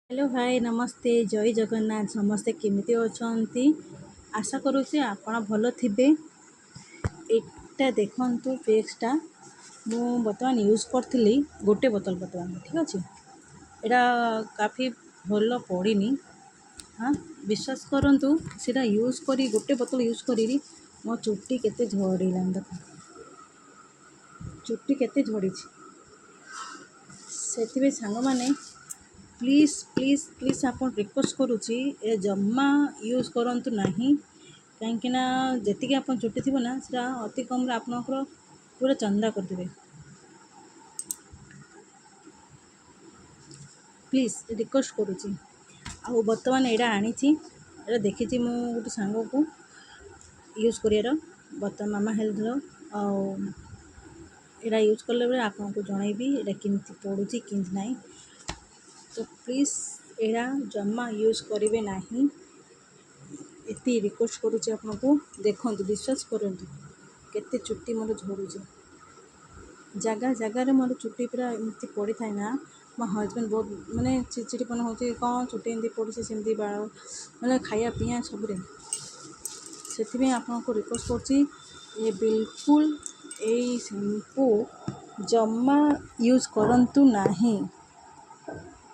Hello भाई नमस्ते जय जगन्नाथ समस्ते केमिति अछंती आशा करुचे आपण भल थिबे। एटा देखंतु फेक्सटा मु बर्तमान यूज करथिली गोटे बोतल बर्तमान ठीक अछि। एटा काफी भल पड़िनी हाँ विश्वास करंतु सेटा यूज करी गोटे बोतल यूज करी मो चुट्टी केते झड़ीला देख चुट्टी केते झड़ी से सांग माने प्लीज प्लीज प्लीज आप रिक्वेस्ट करुच्ची ए जमा यूज करंतु नहीं कहीं जी आप चुट्टी थी ना से अति कम आपनकर पूरा चंदा करदे प्लीज रिक्वेस्ट करुच्ची। आ बर्तमान यहाँ आनी देखी मु गोटे सांग को यूज कर बर्तमान मामा हेल्थ यहाँ यूज कले बेले आपको जनइबी यहाँ केमती पड़ुची कि नहीं। तो प्लीज यहाँ जमा यूज करेंगे नहीं एति रिक्वेस्ट करुच्ची आपको देखु विश्वास करूँ केते चुट्टी मोर झड़ुची जगह जगार मोर चुट्टी पूरा एमती पड़ी थाए ना मो हजबैंड बहुत माने चिड़चिड़पन हो कौन चुट्टी एमती पड़ी सेमती बाल मतलब खाया पीया सब से आपको रिक्वेस्ट करुच्ची ये बिल्कुल यही शैम्पू जमा यूज करंतु नहीं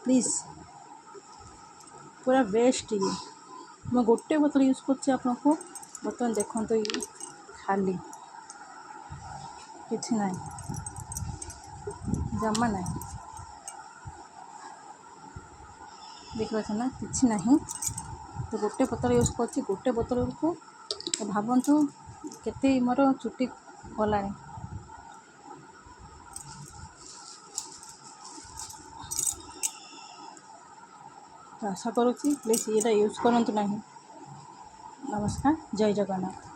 प्लीज पूरा बेस्ट ये मैं गोटे बोतल यूज करको बर्तमान देखो तो ये खाली किसी ना जमा ना देख ना कि ना तो गोटे बोतल यूज कर गोटे बोतल को तो भावतु केते मोर चुट्टी गला तो आशा करुच्ची प्लीज ये यूज करंतु नहीं। नमस्कार जय जगन्नाथ।